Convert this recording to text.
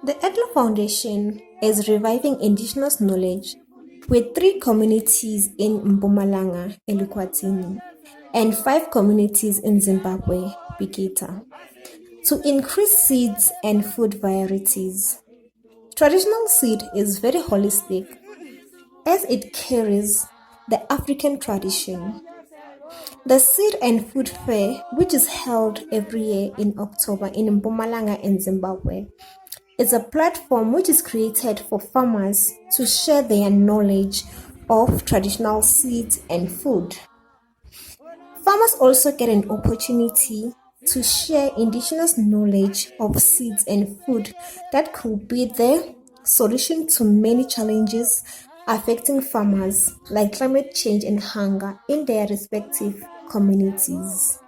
The EarthLore Foundation is reviving indigenous knowledge with 3 communities in Mpumalanga, Elukwatini, and 5 communities in Zimbabwe, Bikita, to increase seeds and food varieties. Traditional seed is very holistic as it carries the African tradition. The Seed and Food Fair, which is held every year in October in Mpumalanga and Zimbabwe, is a platform which is created for farmers to share their knowledge of traditional seeds and food. Farmers also get an opportunity to share indigenous knowledge of seeds and food that could be the solution to many challenges affecting farmers like climate change and hunger in their respective communities.